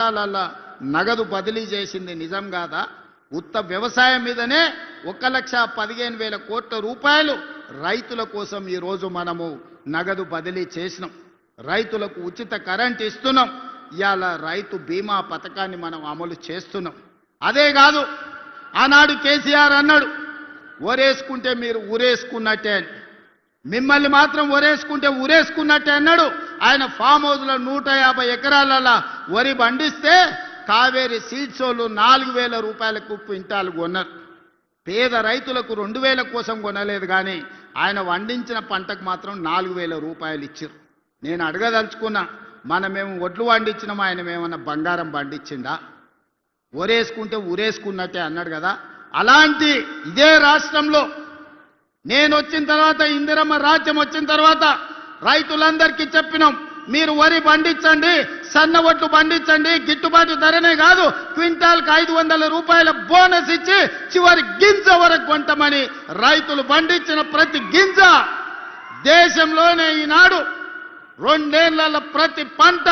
ఖాతాలలో నగదు బదిలీ చేసింది నిజం కాదా? ఉత్త వ్యవసాయం మీదనే 1,15,000 కోట్ల రూపాయలు రైతుల కోసం ఈ రోజు మనము నగదు బదిలీ చేసినాం. రైతులకు ఉచిత కరెంట్ ఇస్తున్నాం. ఇవాళ రైతు బీమా పథకాన్ని మనం అమలు చేస్తున్నాం. అదే కాదు, ఆనాడు కేసీఆర్ అన్నాడు ఒరేసుకుంటే మీరు ఊరేసుకున్నట్టే అని. మిమ్మల్ని మాత్రం ఒరేసుకుంటే ఊరేసుకున్నట్టే అన్నాడు. ఆయన ఫామ్ హౌస్లో 150 ఎకరాల వరి పండిస్తే కావేరీ సీడ్స్ వాళ్ళు 4,000 రూపాయలకు క్వింటాలు కొన్నారు. పేద రైతులకు 2,000 కోసం కొనలేదు, కానీ ఆయన పండించిన పంటకు మాత్రం 4,000 రూపాయలు ఇచ్చారు. నేను అడగదలుచుకున్నా, మనమేమో ఒడ్లు పండించినాం, ఆయన ఏమన్నా బంగారం పండించిండా? ఒరేసుకుంటే ఊరేసుకున్నట్టే అన్నాడు కదా. అలాంటి ఇదే రాష్ట్రంలో నేను వచ్చిన తర్వాత, ఇందిరమ్మ రాజ్యం వచ్చిన తర్వాత రైతులందరికీ చెప్పినాం, మీరు వరి పండించండి, సన్న ఒట్లు పండించండి, గిట్టుబాటు ధరనే కాదు క్వింటాల్కి 500 రూపాయల బోనస్ ఇచ్చి చివరి గింజ వరకు కొంటామని. రైతులు పండించిన ప్రతి గింజ దేశంలోనే ఈనాడు 2 ఏళ్ల ప్రతి పంట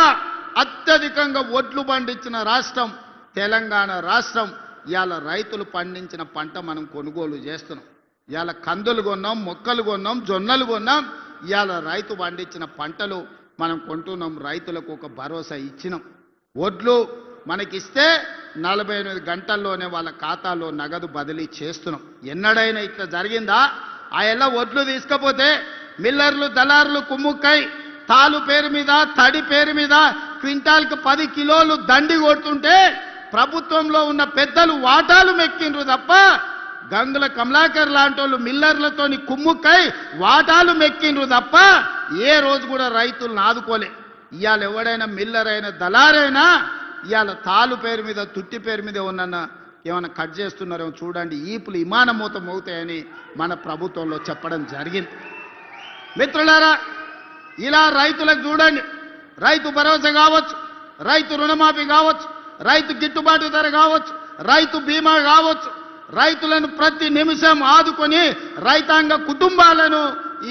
అత్యధికంగా ఒడ్లు పండించిన రాష్ట్రం తెలంగాణ రాష్ట్రం. ఇవాళ రైతులు పండించిన పంట మనం కొనుగోలు చేస్తున్నాం. ఇవాళ కందులు కొన్నాం, మొక్కలు కొన్నాం, జొన్నలు కొన్నాం. ఇవాళ రైతు పండించిన పంటలు మనం కొంటున్నాం. రైతులకు ఒక భరోసా ఇచ్చినాం. ఒడ్లు మనకిస్తే 48 గంటల్లోనే వాళ్ళ ఖాతాలో నగదు బదిలీ చేస్తున్నాం. ఎన్నడైనా ఇట్లా జరిగిందా? ఆ ఎలా ఒడ్లు తీసుకపోతే మిల్లర్లు దళారులు కుమ్ముక్కై తాలు పేరు మీద, తడి పేరు మీద క్వింటాల్కి 10 కిలోలు దండి కొడుతుంటే ప్రభుత్వంలో ఉన్న పెద్దలు వాటాలు మెక్కిండ్రు తప్ప, గంగుల కమలాకర్ లాంటి వాళ్ళు మిల్లర్లతోని కుమ్ముక్కై వాటాలు మెక్కిండ్రు తప్ప ఏ రోజు కూడా రైతులను ఆదుకోలే. ఇవాళ ఎవడైనా మిల్లర్ అయినా దళారైనా ఇవాళ తాలు పేరు మీద, తుట్టి పేరు మీద ఏమన్నా కట్ చేస్తున్నారేమో చూడండి, ఈపులు విమానమూతం అవుతాయని మన ప్రభుత్వంలో చెప్పడం జరిగింది. మిత్రులారా, ఇలా రైతులకు చూడండి, రైతు భరోసా కావచ్చు, రైతు రుణమాఫీ కావచ్చు, రైతు గిట్టుబాటు ధర కావచ్చు, రైతు బీమా కావచ్చు, రైతులను ప్రతి నిమిషం ఆదుకొని రైతాంగ కుటుంబాలను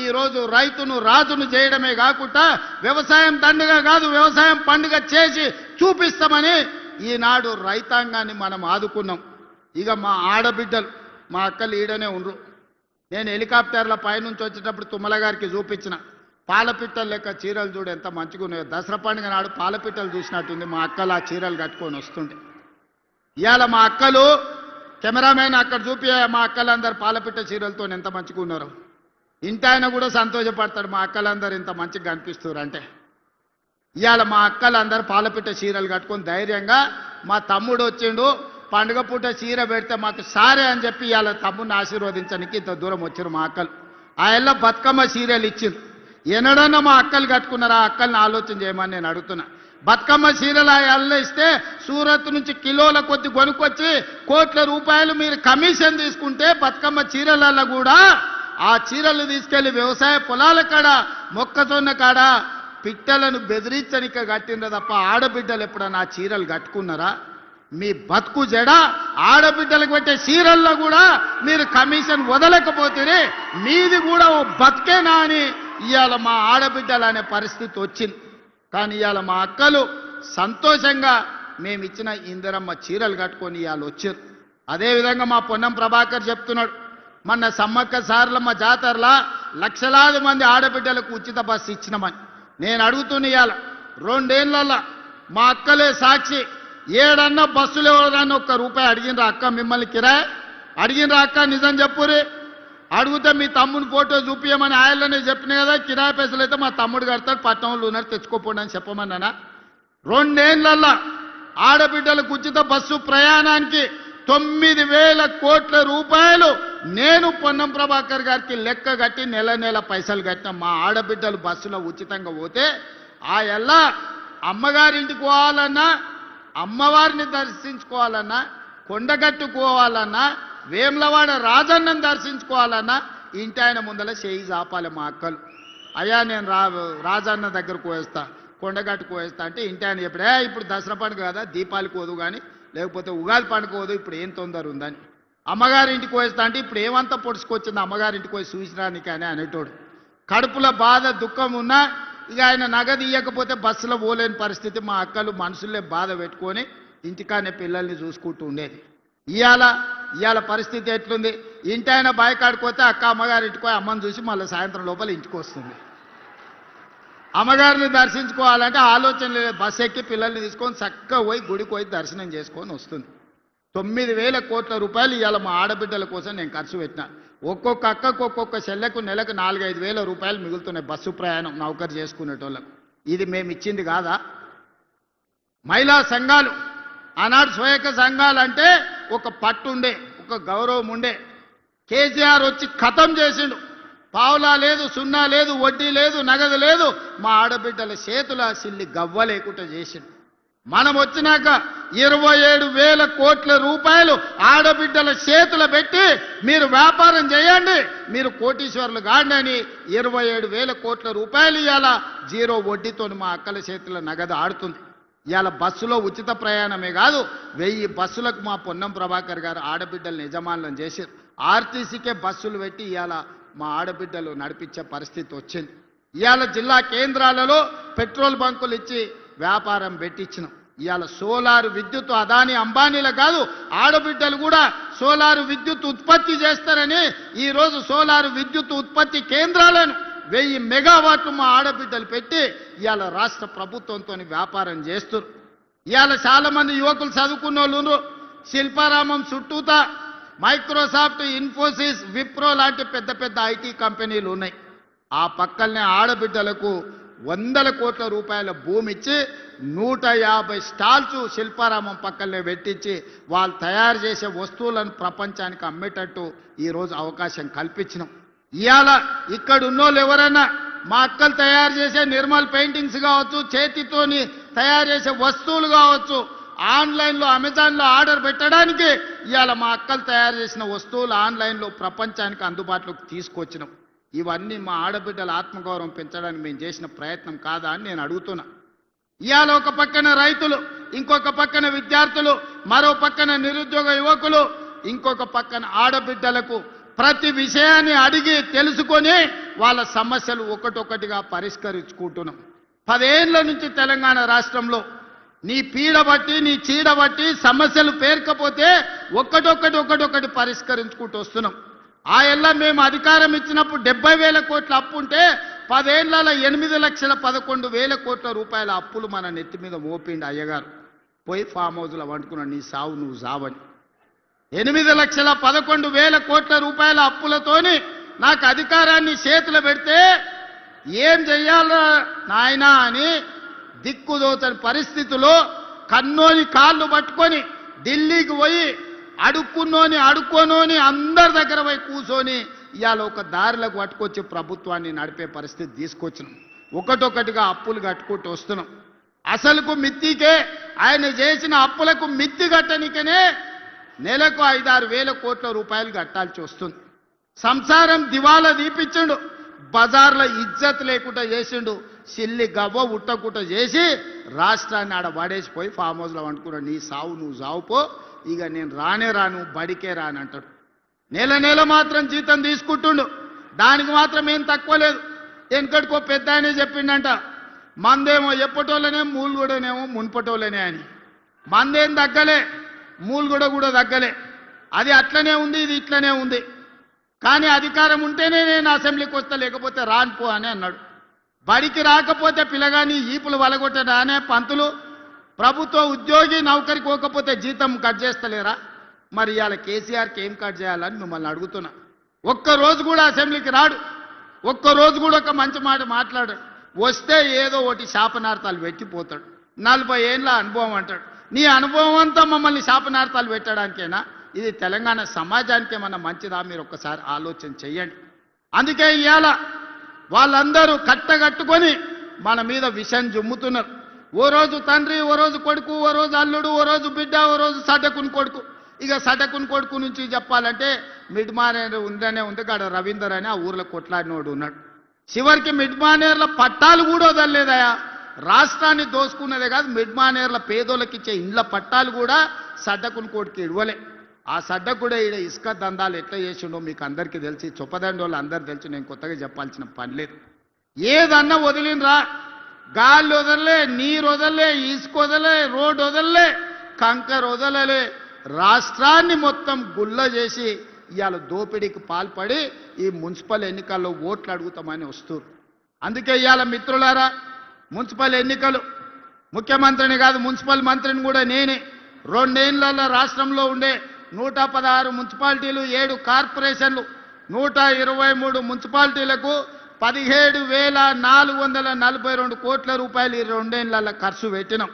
ఈరోజు రైతును రాజును చేయడమే కాకుండా వ్యవసాయం దండుగ కాదు, వ్యవసాయం పండుగ చేసి చూపిస్తామని ఈనాడు రైతాంగాన్ని మనం ఆదుకున్నాం. ఇక మా ఆడబిడ్డలు, మా అక్కలు ఈడనే ఉండరు. నేను హెలికాప్టర్ల పైనుంచి వచ్చేటప్పుడు తుమ్మల గారికి చూపించిన పాలపిట్టలు లెక్క చీరలు చూడు ఎంత మంచిగా ఉన్నాయో. దసరా పండుగ నాడు పాలపిట్టలు చూసినట్టుంది మా అక్కలు ఆ చీరలు కట్టుకొని వస్తుంటే. ఇవాళ మా అక్కలు కెమెరామెన్ అక్కడ చూపి మా అక్కలందరూ పాలపిట్ట చీరలతో ఎంత మంచిగా ఉన్నారు. ఇంటి ఆయన కూడా సంతోషపడతాడు, మా అక్కలందరూ ఇంత మంచిగా కనిపిస్తారు అంటే. ఇవాళ మా అక్కలందరూ పాలపిట్ట చీరలు కట్టుకొని ధైర్యంగా, మా తమ్ముడు వచ్చిండు పండుగ పూట చీర పెడితే మాకు సారే అని చెప్పి ఇవాళ తమ్ముడిని ఆశీర్వదించడానికి ఇంత దూరం వచ్చారు మా అక్కలు. ఆ ఎల్ల బతుకమ్మ చీరలు ఇచ్చింది. ఎన్నడన్నా మా అక్కలు కట్టుకున్నారా? ఆ అక్కల్ని ఆలోచన చేయమని నేను అడుగుతున్నా. బతుకమ్మ చీరలు ఆ ఎల్ల ఇస్తే సూరత్ నుంచి కిలోల కొద్ది కొనుక్కొచ్చి కోట్ల రూపాయలు మీరు కమిషన్ తీసుకుంటే, బతుకమ్మ చీరలలో కూడా ఆ చీరలు తీసుకెళ్లి వ్యవసాయ పొలాల కాడ, మొక్కజొన్న కాడ పిట్టలను బెదిరించనిక కట్టిండ్రు తప్ప ఆడబిడ్డలు ఎప్పుడన్నా ఆ చీరలు కట్టుకున్నారా? మీ బతుకు జడ ఆడబిడ్డలకు పెట్టే చీరల్లో కూడా మీరు కమిషన్ వదలకపోతే మీది కూడా ఓ బతికేనా అని ఇవాళ మా ఆడబిడ్డలు అనే పరిస్థితి వచ్చింది. కానీ ఇవాళ మా అక్కలు సంతోషంగా మేమిచ్చిన ఇందిరమ్మ చీరలు కట్టుకొని ఇవాళ వచ్చారు. అదేవిధంగా మా పొన్నం ప్రభాకర్ చెప్తున్నాడు, మొన్న సమ్మక్క సారలమ్మ జాతరలా లక్షలాది మంది ఆడబిడ్డలకు ఉచిత బస్సు ఇచ్చినామని. నేను అడుగుతున్న ఇవాళ 2 ఏళ్లలో మా అక్కలే సాక్షి, ఏడన్నా బస్సులు ఎవరన్నా ఒక్క రూపాయి అడిగినరా అక్క? మిమ్మల్ని కిరాయి అడిగినరా అక్క? నిజం చెప్పురే. అడిగితే మీ తమ్ముని ఫోటో చూపించమని ఆయననే చెప్పిన కదా, కిరాయి పైసలు అయితే మా తమ్ముడు కడతాడు, పట్టణంలో ఉన్నారు తెచ్చుకోపోండి అని చెప్పమన్నానా? 2 ఏళ్లలో ఆడబిడ్డలకు ఉచిత బస్సు ప్రయాణానికి 9,000 కోట్ల రూపాయలు నేను పొన్నం ప్రభాకర్ గారికి లెక్క కట్టి నెల నెల పైసలు కట్టిన. మా ఆడబిడ్డలు బస్సులో ఉచితంగా పోతే ఆ ఎల్లా అమ్మగారింటికి పోవాలన్నా, అమ్మవారిని దర్శించుకోవాలన్నా, కొండగట్టుకోవాలన్నా, వేములవాడ రాజన్నను దర్శించుకోవాలన్నా ఇంటి ఆయన ముందల చేయి చాపాలి మా అక్కలు. అయ్యా నేను రాజన్న దగ్గరకు పోయేస్తా, కొండగట్టుకు పోయేస్తా అంటే ఇంటి ఆయన చెప్పడే ఇప్పుడు దసరా పండుగ కదా, దీపాలకు పోదు కానీ, లేకపోతే ఉగాది పండుగ పోదు, ఇప్పుడు ఏం తొందర ఉందని. అమ్మగారింటికి పోయేస్తా అంటే ఇప్పుడు ఏమంతా పొడుచుకొచ్చింది అమ్మగారింటికి పోయి చూసిరానికి అని అనేటోడు. కడుపులో బాధ దుఃఖం ఉన్నా ఇక ఆయన నగదు ఇవ్వకపోతే బస్సులో పోలేని పరిస్థితి. మా అక్కలు మనసులే బాధ పెట్టుకొని ఇంటికానే పిల్లల్ని చూసుకుంటూ ఉండేది. ఇవాళ పరిస్థితి ఎట్లుంది? ఇంటి ఆయన బాయికాడిపోతే అక్క అమ్మగారి ఇంటికి పోయి అమ్మని చూసి మళ్ళీ సాయంత్రం లోపల ఇంటికి వస్తుంది. అమ్మగారిని దర్శించుకోవాలంటే ఆలోచన లేదు. బస్సు ఎక్కి పిల్లల్ని తీసుకొని చక్కగా పోయి గుడికి పోయి దర్శనం చేసుకొని వస్తుంది. 9,000 కోట్ల రూపాయలు ఇవాళ మా ఆడబిడ్డల కోసం నేను ఖర్చు పెట్టినా. ఒక్కొక్క అక్కకు ఒక్కొక్క చెల్లెకు నెలకు 4-5 వేల రూపాయలు మిగులుతున్నాయి బస్సు ప్రయాణం నౌకరు చేసుకునేటోళ్ళకు. ఇది మేము ఇచ్చింది కాదా? మహిళా సంఘాలు ఆనాడు స్వయక సంఘాలు అంటే ఒక పట్టు ఉండే, ఒక గౌరవం ఉండే. కేసీఆర్ వచ్చి ఖతం చేసిండు. పావులా లేదు, సున్నా లేదు, వడ్డీ లేదు, నగదు లేదు. మా ఆడబిడ్డల చేతుల సిల్లి గవ్వ లేకుండా చేసిండు. మనం వచ్చినాక 27,000 కోట్ల రూపాయలు ఆడబిడ్డల చేతులు పెట్టి మీరు వ్యాపారం చేయండి, మీరు కోటీశ్వరులు కాండి అని 27,000 కోట్ల రూపాయలు ఇవాళ జీరో వడ్డీతో మా అక్కల చేతుల నగదు ఆడుతుంది. ఇవాళ బస్సులో ఉచిత ప్రయాణమే కాదు, 1000 బస్సులకు మా పొన్నం ప్రభాకర్ గారు ఆడబిడ్డలను యజమానులను చేశారు. ఆర్టీసీకే బస్సులు పెట్టి ఇవాళ మా ఆడబిడ్డలు నడిపించే పరిస్థితి వచ్చింది. ఇవాళ జిల్లా కేంద్రాలలో పెట్రోల్ బంకులు ఇచ్చి వ్యాపారం పెట్టించినాం. ఇవాళ సోలారు విద్యుత్ అదాని అంబానీల కాదు, ఆడబిడ్డలు కూడా సోలారు విద్యుత్ ఉత్పత్తి చేస్తారని ఈరోజు సోలారు విద్యుత్ ఉత్పత్తి కేంద్రాలను 1000 మెగావాట్లు మా ఆడబిడ్డలు పెట్టి ఇవాళ రాష్ట్ర ప్రభుత్వంతో వ్యాపారం చేస్తారు. ఇవాళ చాలా మంది యువకులు చదువుకున్న వాళ్ళు శిల్పారామం చుట్టూతా మైక్రోసాఫ్ట్, ఇన్ఫోసిస్, విప్రో లాంటి పెద్ద పెద్ద ఐటీ కంపెనీలు ఉన్నాయి. ఆ పక్కనే ఆడబిడ్డలకు 100 కోట్ల రూపాయల భూమి ఇచ్చి 150 స్టాల్స్ శిల్పారామం పక్కనే పెట్టించి వాళ్ళు తయారు చేసే వస్తువులను ప్రపంచానికి అమ్మేటట్టు ఈరోజు అవకాశం కల్పించినాం. ఇవాళ ఇక్కడ ఉన్నోళ్ళు ఎవరైనా మా అక్కలు తయారు చేసే నిర్మల్ పెయింటింగ్స్ కావచ్చు, చేతితోని తయారు చేసే వస్తువులు కావచ్చు, ఆన్లైన్లో అమెజాన్లో ఆర్డర్ పెట్టడానికి ఇవాళ మా అక్కలు తయారు చేసిన వస్తువులు ఆన్లైన్లో ప్రపంచానికి అందుబాటులోకి తీసుకొచ్చినాం. ఇవన్నీ మా ఆడబిడ్డల ఆత్మగౌరవం పెంచడానికి మేము చేసిన ప్రయత్నం కాదా అని నేను అడుగుతున్నా. ఇవాళ ఒక పక్కన రైతులు, ఇంకొక పక్కన విద్యార్థులు, మరో పక్కన నిరుద్యోగ యువకులు, ఇంకొక పక్కన ఆడబిడ్డలకు ప్రతి విషయాన్ని అడిగి తెలుసుకొని వాళ్ళ సమస్యలు ఒకటొకటిగా పరిష్కరించుకుంటున్నాం. 10 ఏళ్ల నుంచి తెలంగాణ రాష్ట్రంలో నీ పీడ బట్టి, నీ చీడ బట్టి సమస్యలు పేర్కపోతే ఒకటొకటి పరిష్కరించుకుంటూ వస్తున్నాం. ఆ ఏళ్ళ మేము అధికారం ఇచ్చినప్పుడు 70,000 కోట్ల అప్పు ఉంటే 10 ఏళ్లలో 8,11,000 కోట్ల రూపాయల అప్పులు మన నెత్తి మీద మోపిండి అయ్యగారు. పోయి ఫామ్ హౌస్లో వండుకున్నాడు, నీ సావు నువ్వు సావని. 8,11,000 కోట్ల రూపాయల అప్పులతోని నాకు అధికారాన్ని చేతులు పెడితే ఏం చెయ్యాలో నాయనా అని దిక్కుదోచని పరిస్థితిలో కన్నోని కాళ్ళు పట్టుకొని ఢిల్లీకి పోయి అడుక్కోనోని అందరి దగ్గర పోయి కూర్చొని ఇవాళ ఒక దారిలకు పట్టుకొచ్చి ప్రభుత్వాన్ని నడిపే పరిస్థితి తీసుకొచ్చినాం. ఒకటొకటిగా అప్పులు కట్టుకుంటూ వస్తున్నాం. అసలుకు మిత్తికే ఆయన చేసిన అప్పులకు మిత్తి కట్టనికనే నెలకు 5-6 వేల కోట్ల రూపాయలు కట్టాల్సి వస్తుంది. సంసారం దివాలా దీపించిండు, బజార్లో ఇజ్జత్ లేకుండా చేసిండు, సిల్లి గవ్వ ఉట్టకుట్ట చేసి రాష్ట్రాన్ని ఆడ పడేసిపోయి ఫామ్ హౌస్లో వండుకున్నాడు. నీ సావు నువ్వు సావుపో, ఇక నేను రాను, బడికే రాను అంటాడు. నెల మాత్రం జీతం తీసుకుంటుండు, దానికి మాత్రం ఏం తక్కువ లేదు. వెనకటికో పెద్ద ఆయనే చెప్పిండంట, మందేమో ఎప్పటోళ్ళనే మూలుగూడనేమో మున్పటోళ్ళనే అని. మందేం తగ్గలే, మూలుగూడ కూడా తగ్గలే. అది అట్లనే ఉంది, ఇది ఇట్లనే ఉంది. కానీ అధికారం ఉంటేనే నేను అసెంబ్లీకి వస్తా, లేకపోతే రానుపో అని అన్నాడు. బడికి రాకపోతే పిల్లగాని ఈపులు వలగొట్టడా అనే పంతులు. ప్రభుత్వ ఉద్యోగి నౌకరికి పోకపోతే జీతం కట్ చేస్తలేరా? మరి ఇవాళ కేసీఆర్కి ఏం కట్ చేయాలని మిమ్మల్ని అడుగుతున్నా. ఒక్కరోజు కూడా అసెంబ్లీకి రాడు, ఒక్కరోజు కూడా ఒక మంచి మాట మాట్లాడాడు. వస్తే ఏదో ఒకటి శాపనార్థాలు పెట్టిపోతాడు. 40 ఏళ్ళ అనుభవం అంటాడు. నీ అనుభవం అంతా మమ్మల్ని శాపనార్థాలు పెట్టడానికేనా? ఇది తెలంగాణ సమాజానికి ఏమన్నా మంచిదా? మీరు ఒక్కసారి ఆలోచన చెయ్యండి. అందుకే ఇవాళ వాళ్ళందరూ కట్టగట్టుకొని మన మీద విషం జుమ్ముతున్నారు. ఓ రోజు తండ్రి, ఓ రోజు కొడుకు, ఓ రోజు అల్లుడు, ఓ రోజు బిడ్డ, ఓ రోజు సటకుని కొడుకు. ఇక సటకుని కొడుకు నుంచి చెప్పాలంటే మిడ్మానేర్ ఉందనే ఉంది కాడ రవీందర్ అని ఆ ఊర్లో కొట్లాడినోడు ఉన్నాడు. చివరికి మిడ్మానేర్ల పట్టాలు కూడా వదలలేదయా. రాష్ట్రాన్ని దోసుకున్నదే కాదు, మిడ్మానేర్ల పేదోళ్ళకి ఇచ్చే ఇండ్ల పట్టాలు కూడా సడ్డకుని కొడుకు ఇవ్వలే. ఆ సడ్డ కూడా ఈడ ఇసుక దందాలు ఎట్లా చేసిండో మీకు అందరికీ తెలిసి, చొప్పదండోళ్ళు అందరు తెలిసి, నేను కొత్తగా చెప్పాల్సిన పని లేదు. ఏదన్నా వదిలినరా? గాలి వదలలే, నీరు వదలలే, ఇసుక వదలలే, రోడ్డు వదలలే, కంకర వదలలే. రాష్ట్రాన్ని మొత్తం గుల్ల చేసి ఇవాళ దోపిడీకి పాల్పడి ఈ మున్సిపల్ ఎన్నికల్లో ఓట్లు అడుగుతామని వస్తున్నారు. అందుకే ఇవాళ మిత్రులారా, మున్సిపల్ ఎన్నికలు ముఖ్యమంత్రిని కాదు మున్సిపల్ మంత్రిని కూడా నేనే. 2 ఏళ్లలో రాష్ట్రంలో ఉండే 116 మున్సిపాలిటీలు, 7 కార్పొరేషన్లు, 123 మున్సిపాలిటీలకు 17,442 కోట్ల రూపాయలు ఈ 2 ఏళ్లలో ఖర్చు పెట్టినాం.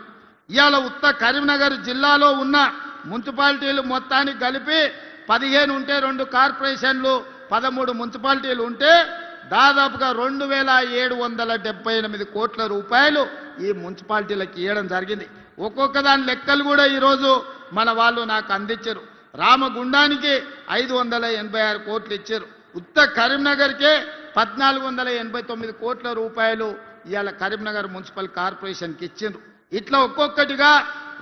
ఇవాళ ఉత్త కరీంనగర్ జిల్లాలో ఉన్న మున్సిపాలిటీలు మొత్తానికి కలిపి 15 ఉంటే, 2 కార్పొరేషన్లు 13 మున్సిపాలిటీలు ఉంటే దాదాపుగా 2,778 కోట్ల రూపాయలు ఈ మున్సిపాలిటీలకు ఇవ్వడం జరిగింది. ఒక్కొక్క దాని లెక్కలు కూడా ఈరోజు మన వాళ్ళు నాకు అందించారు. రామగుండానికి 586 కోట్లు ఇచ్చారు. ఉత్త కరీంనగర్కే 1,489 కోట్ల రూపాయలు ఇవాళ కరీంనగర్ మున్సిపల్ కార్పొరేషన్కి ఇచ్చిండ్రు. ఇట్లా ఒక్కొక్కటిగా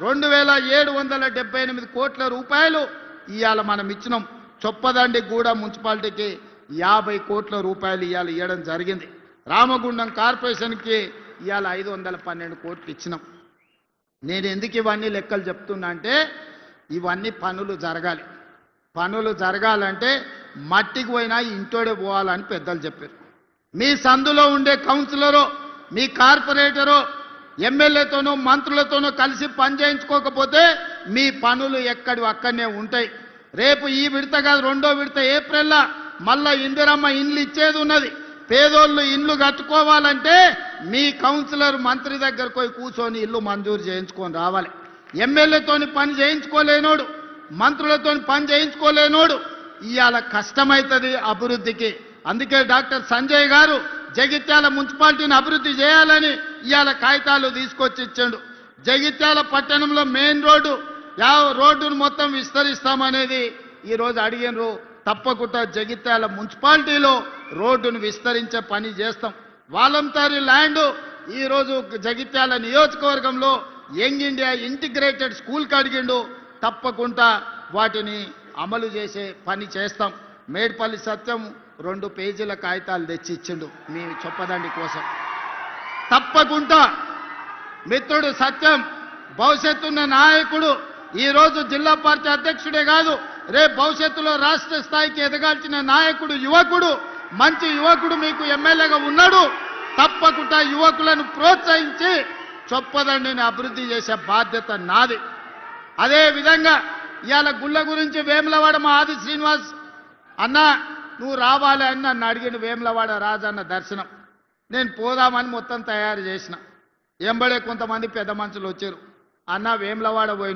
2,778 కోట్ల రూపాయలు ఇవాళ మనం ఇచ్చినాం. చొప్పదండి కూడా మున్సిపాలిటీకి 50 కోట్ల రూపాయలు ఇవాళ ఇవ్వడం జరిగింది. రామగుండం కార్పొరేషన్కి ఇవాళ 512 కోట్లు ఇచ్చినాం. నేను ఎందుకు ఇవన్నీ లెక్కలు చెప్తున్నా అంటే ఇవన్నీ పనులు జరగాలి. పనులు జరగాలంటే మట్టికి పోయినా ఇంటోడే పోవాలని పెద్దలు చెప్పారు. మీ సందులో ఉండే కౌన్సిలరో, మీ కార్పొరేటరో, ఎమ్మెల్యేతోనో మంత్రులతోనో కలిసి పని చేయించుకోకపోతే మీ పనులు ఎక్కడి అక్కడనే ఉంటాయి. రేపు ఈ విడత కాదు, 2వ విడత ఏప్రిల్లో మళ్ళా ఇందిరమ్మ ఇండ్లు ఇచ్చేది ఉన్నది. పేదోళ్ళు ఇండ్లు కట్టుకోవాలంటే మీ కౌన్సిలర్ మంత్రి దగ్గరకు పోయి కూర్చొని ఇల్లు మంజూరు చేయించుకొని రావాలి. ఎమ్మెల్యేతోని పని చేయించుకోలేనోడు, మంత్రులతోని పని చేయించుకోలేనోడు ఇవాళ కష్టమవుతుంది అభివృద్ధికి. అందుకే డాక్టర్ సంజయ్ గారు జగిత్యాల మున్సిపాలిటీని అభివృద్ధి చేయాలని ఇవాళ కాగితాలు తీసుకొచ్చి ఇచ్చాడు. జగిత్యాల పట్టణంలో మెయిన్ రోడ్డును మొత్తం విస్తరిస్తామనేది ఈరోజు అడిగినరు. తప్పకుండా జగిత్యాల మున్సిపాలిటీలో రోడ్డును విస్తరించే పని చేస్తాం. వాలంటరీ ల్యాండ్ ఈరోజు జగిత్యాల నియోజకవర్గంలో యంగ్ ఇండియా ఇంటిగ్రేటెడ్ స్కూల్కి అడిగిండు. తప్పకుండా వాటిని అమలు చేసే పని చేస్తాం. మేడ్పల్లి సత్యం 2 పేజీల కాగితాలు తెచ్చి ఇచ్చిండు మీ చొప్పదండి కోసం. తప్పకుండా మిత్రుడు సత్యం భవిష్యత్తున్న నాయకుడు. ఈరోజు జిల్లా పార్టీ అధ్యక్షుడే కాదు, రేపు భవిష్యత్తులో రాష్ట్ర స్థాయికి ఎదగాల్సిన నాయకుడు, యువకుడు, మంచి యువకుడు మీకు ఎమ్మెల్యేగా ఉన్నాడు. తప్పకుండా యువకులను ప్రోత్సహించి చొప్పదండిని అభివృద్ధి చేసే బాధ్యత నాది. అదే విధంగా ఇవాళ గుళ్ళ గురించి వేములవాడ మా ఆది శ్రీనివాస్ అన్న నువ్వు రావాలి అని నన్ను అడిగిన. వేములవాడ రాజన్న దర్శనం నేను పోదామని మొత్తం తయారు చేసిన. ఎంబడే కొంతమంది పెద్ద మనుషులు వచ్చారు. అన్న వేములవాడ పోయి